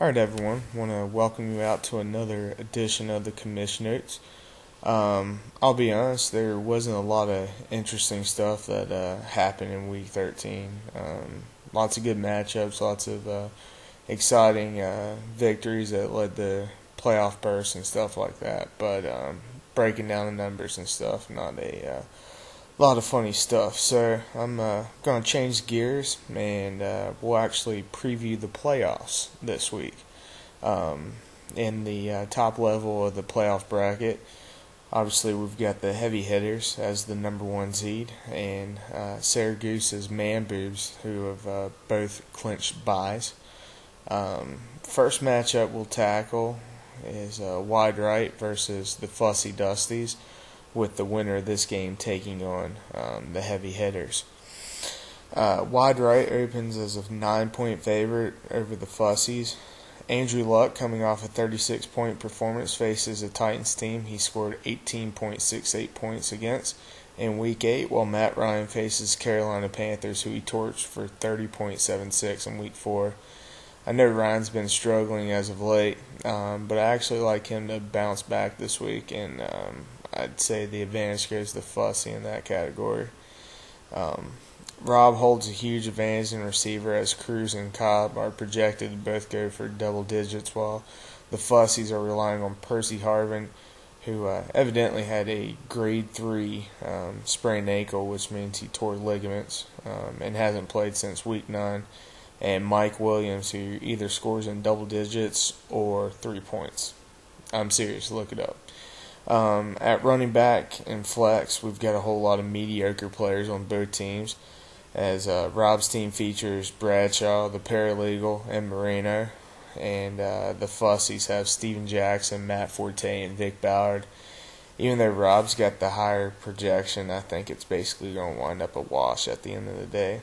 Alright, everyone. Want to welcome you out to another edition of the Commish Notes. I'll be honest, there wasn't a lot of interesting stuff that happened in Week 13. Lots of good matchups, lots of exciting victories that led to playoff bursts and stuff like that. But breaking down the numbers and stuff, not a lot of funny stuff. So I'm going to change gears and we'll actually preview the playoffs this week. In the top level of the playoff bracket, obviously we've got the heavy hitters as the number one seed and Syracuse's Man Boobs, who have both clinched byes. First matchup we'll tackle is Wide Right versus the Fussy Dusties, with the winner of this game taking on the heavy hitters. Wide Right opens as a 9-point favorite over the Fussies. Andrew Luck, coming off a 36-point performance, faces a Titans team he scored 18.68 points against in Week 8, while Matt Ryan faces Carolina Panthers, who he torched for 30.76 in Week 4. I know Ryan's been struggling as of late, but I actually like him to bounce back this week, and I'd say the advantage goes to Fussy in that category. Rob holds a huge advantage in receiver, as Cruz and Cobb are projected to both go for double digits, while the Fussies are relying on Percy Harvin, who evidently had a grade 3 sprained ankle, which means he tore ligaments and hasn't played since Week 9, and Mike Williams, who either scores in double digits or 3 points. I'm serious, look it up. At running back and flex, we've got a whole lot of mediocre players on both teams, as Rob's team features Bradshaw, the paralegal, and Moreno, and the Fussies have Steven Jackson, Matt Forte, and Vic Ballard. Even though Rob's got the higher projection, I think it's basically going to wind up a wash at the end of the day.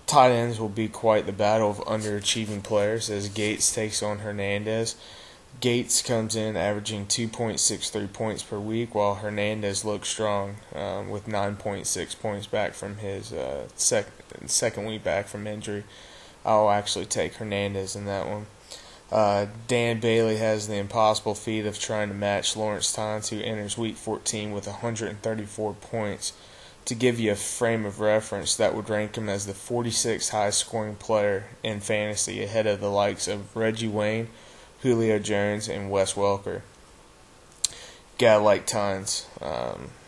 Tight ends will be quite the battle of underachieving players, as Gates takes on Hernandez. Gates comes in averaging 2.63 points per week, while Hernandez looks strong with 9.6 points back from his second week back from injury. I'll actually take Hernandez in that one. Dan Bailey has the impossible feat of trying to match Lawrence Tynes, who enters Week 14 with 134 points. To give you a frame of reference, that would rank him as the 46th highest scoring player in fantasy, ahead of the likes of Reggie Wayne, Julio Jones, and Wes Welker. Gotta like Tynes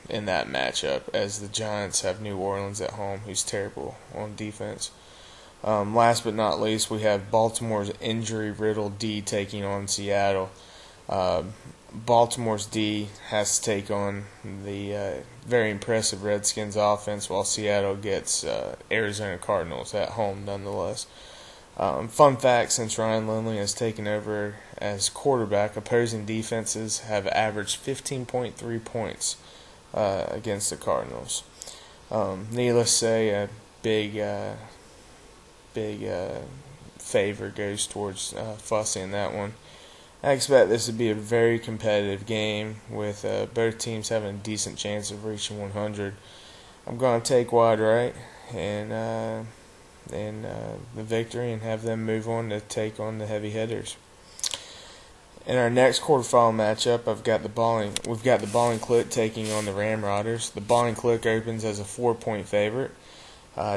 in that matchup, as the Giants have New Orleans at home, who's terrible on defense. Last but not least, we have Baltimore's injury-riddled D taking on Seattle. Baltimore's D has to take on the very impressive Redskins offense, while Seattle gets Arizona Cardinals at home nonetheless. Fun fact, since Ryan Lindley has taken over as quarterback, opposing defenses have averaged 15.3 points against the Cardinals. Needless to say, a big favor goes towards Fussy in that one. I expect this to be a very competitive game, with both teams having a decent chance of reaching 100. I'm going to take Wide Right and the victory, and have them move on to take on the heavy hitters. In our next quarterfinal matchup, we've got the Ballin' Click taking on the Ramrodders. The Ballin' Click opens as a 4-point favorite.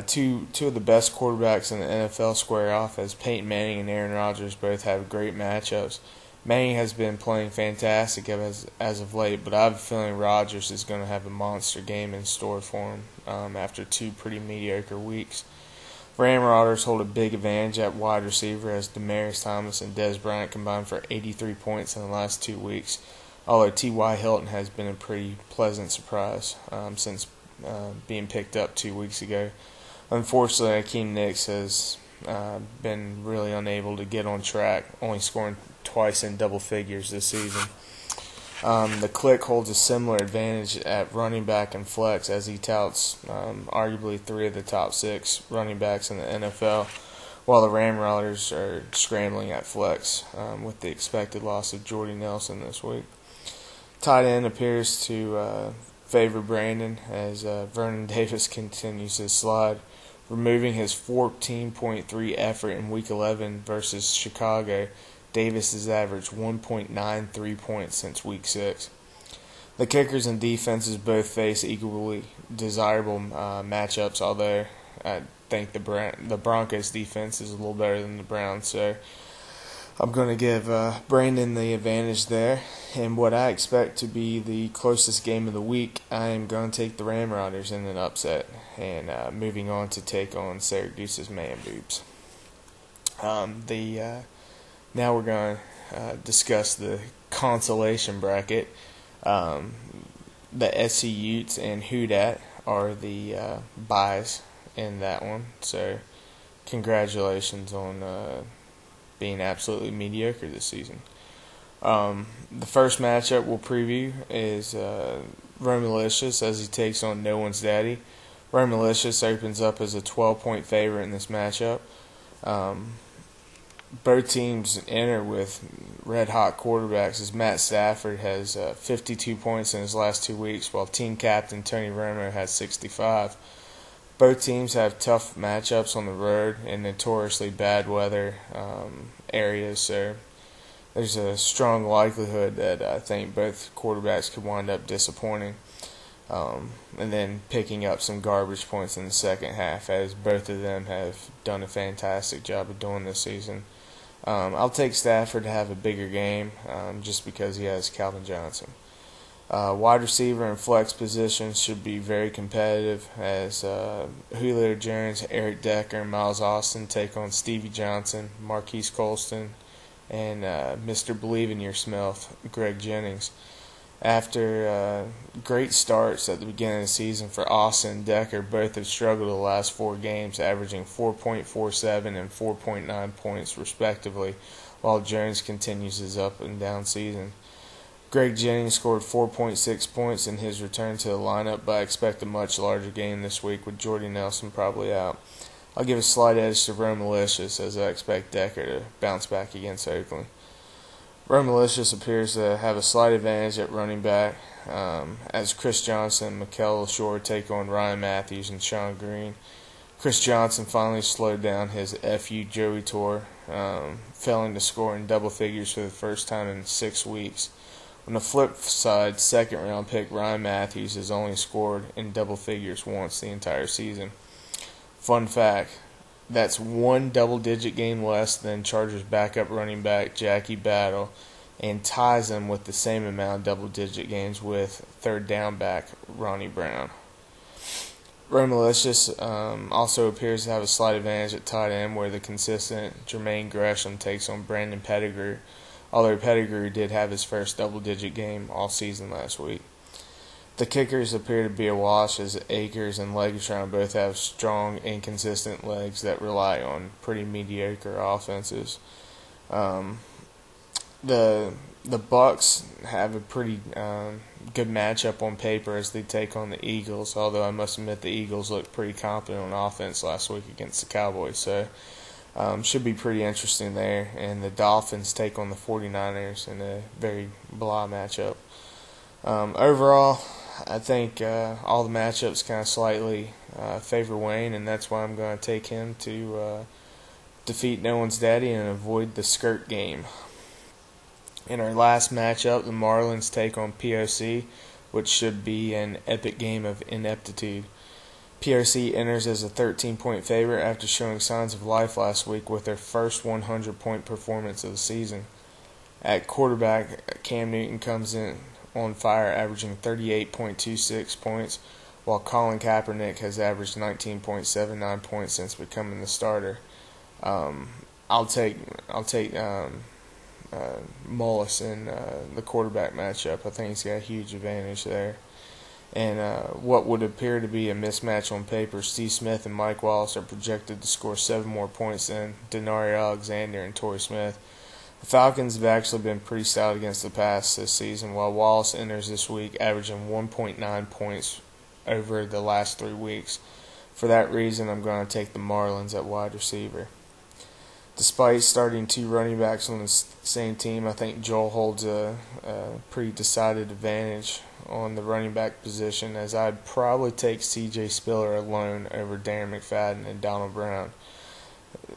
Two of the best quarterbacks in the NFL square off, as Peyton Manning and Aaron Rodgers both have great matchups. Manning has been playing fantastic as of late, but I have a feeling Rodgers is going to have a monster game in store for him after 2 pretty mediocre weeks. Ramrodders hold a big advantage at wide receiver, as Demaryius Thomas and Dez Bryant combined for 83 points in the last 2 weeks, although T.Y. Hilton has been a pretty pleasant surprise since being picked up 2 weeks ago. Unfortunately, Akeem Nicks has been really unable to get on track, only scoring twice in double figures this season. The Click holds a similar advantage at running back and flex, as he touts arguably 3 of the top 6 running backs in the NFL, while the Ramrodders are scrambling at flex with the expected loss of Jordy Nelson this week. Tight end appears to favor Brandon, as Vernon Davis continues his slide. Removing his 14.3 effort in Week 11 versus Chicago, Davis has averaged 1.93 points since Week 6. The kickers and defenses both face equally desirable matchups, although I think the Broncos defense is a little better than the Browns, so I'm going to give Brandon the advantage there. And what I expect to be the closest game of the week, I am going to take the Ramrodders in an upset, and moving on to take on Syracuse's Man Boobs. Now we're going to discuss the consolation bracket. The SC Utes and Houdat are the buys in that one, so congratulations on being absolutely mediocre this season. The first matchup we'll preview is Romalicious as he takes on No One's Daddy. Romalicious opens up as a 12-point favorite in this matchup. Both teams enter with red-hot quarterbacks as Matt Stafford has 52 points in his last 2 weeks, while team captain Tony Romo has 65. Both teams have tough matchups on the road in notoriously bad weather areas, so there's a strong likelihood that I think both quarterbacks could wind up disappointing and then picking up some garbage points in the second half, as both of them have done a fantastic job of doing this season. I'll take Stafford to have a bigger game just because he has Calvin Johnson. Wide receiver and flex positions should be very competitive as Julio Jones, Eric Decker, and Miles Austin take on Stevie Johnson, Marquise Colston, and Mr. Believe in Your Smith, Greg Jennings. After great starts at the beginning of the season for Austin and Decker, both have struggled the last 4 games, averaging 4.47 and 4.9 points respectively, while Jones continues his up and down season. Greg Jennings scored 4.6 points in his return to the lineup, but I expect a much larger game this week with Jordy Nelson probably out. I'll give a slight edge to Romalicious as I expect Decker to bounce back against Oakland. Romalicious appears to have a slight advantage at running back as Chris Johnson and Mikel Shore take on Ryan Matthews and Sean Green. Chris Johnson finally slowed down his FU Joey tour, failing to score in double figures for the first time in 6 weeks. On the flip side, second-round pick Ryan Matthews has only scored in double figures once the entire season. Fun fact, that's 1 double-digit game less than Chargers backup running back Jackie Battle, and ties him with the same amount of double-digit games with third down back Ronnie Brown. Romalicious also appears to have a slight advantage at tight end, where the consistent Jermaine Gresham takes on Brandon Pettigrew, although Pettigrew did have his first double-digit game all season last week. The kickers appear to be a wash as Akers and Legatron both have strong, inconsistent legs that rely on pretty mediocre offenses. The Bucks have a pretty good matchup on paper as they take on the Eagles, although I must admit the Eagles looked pretty competent on offense last week against the Cowboys, so should be pretty interesting there. And the Dolphins take on the 49ers in a very blah matchup. Overall, I think all the matchups kind of slightly favor Wayne, and that's why I'm going to take him to defeat No One's Daddy and avoid the skirt game. In our last matchup, the Marlins take on POC, which should be an epic game of ineptitude. POC enters as a 13-point favorite after showing signs of life last week with their first 100-point performance of the season. At quarterback, Cam Newton comes in on fire, averaging 38.26 points, while Colin Kaepernick has averaged 19.79 points since becoming the starter. I'll take Mullis in the quarterback matchup. I think he's got a huge advantage there. And what would appear to be a mismatch on paper, Steve Smith and Mike Wallace are projected to score 7 more points than Denari Alexander and Torrey Smith. The Falcons have actually been pretty stout against the pass this season, while Wallace enters this week averaging 1.9 points over the last 3 weeks. For that reason, I'm going to take the Marlins at wide receiver. Despite starting 2 running backs on the same team, I think Joel holds a pretty decided advantage on the running back position, as I'd probably take C.J. Spiller alone over Darren McFadden and Donald Brown.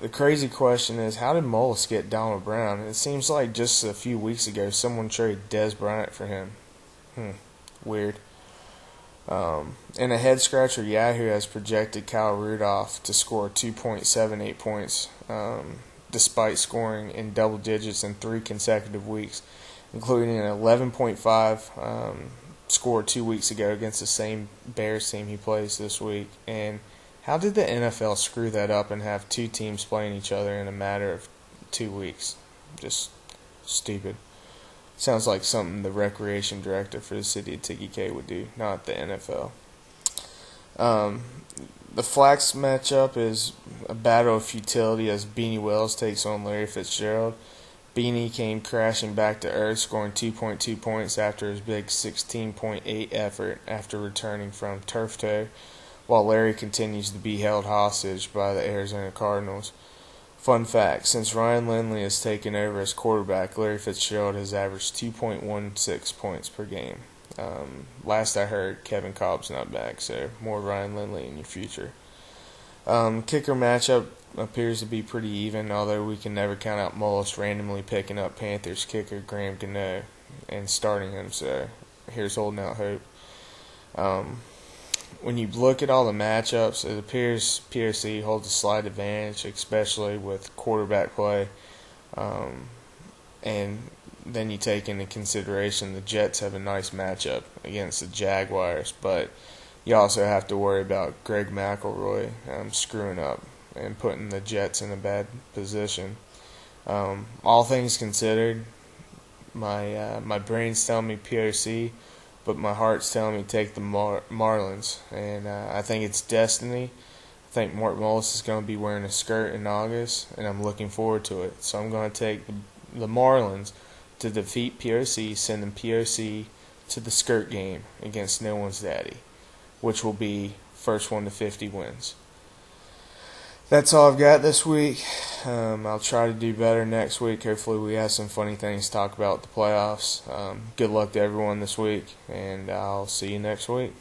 The crazy question is, how did Mullis get Donald Brown? It seems like just a few weeks ago someone traded Dez Bryant for him. Weird. In a head-scratcher, Yahoo has projected Kyle Rudolph to score 2.78 points, despite scoring in double digits in 3 consecutive weeks, including an 11.5 score 2 weeks ago against the same Bears team he plays this week. And how did the NFL screw that up and have 2 teams playing each other in a matter of 2 weeks? Just stupid. Sounds like something the recreation director for the city of Tiki would do, not the NFL. The flax matchup is a battle of futility as Beanie Wells takes on Larry Fitzgerald. Beanie came crashing back to earth, scoring 2.2 points after his big 16.8 effort after returning from turf toe, while Larry continues to be held hostage by the Arizona Cardinals. Fun fact, since Ryan Lindley has taken over as quarterback, Larry Fitzgerald has averaged 2.16 points per game. Last I heard, Kevin Cobb's not back, so more Ryan Lindley in your future. Kicker matchup appears to be pretty even, although we can never count out Mullis randomly picking up Panthers kicker Graham Gano and starting him, so here's holding out hope. When you look at all the matchups, it appears POC holds a slight advantage, especially with quarterback play. And then you take into consideration the Jets have a nice matchup against the Jaguars, but you also have to worry about Greg McElroy screwing up and putting the Jets in a bad position. All things considered, my brain's telling me POC, but my heart's telling me to take the Marlins, and I think it's destiny. I think Mark Mullis is going to be wearing a skirt in August, and I'm looking forward to it. So I'm going to take the Marlins to defeat POC, sending POC to the skirt game against No One's Daddy, which will be first 1 to 50 wins. That's all I've got this week. I'll try to do better next week. Hopefully we have some funny things to talk about with the playoffs. Good luck to everyone this week, and I'll see you next week.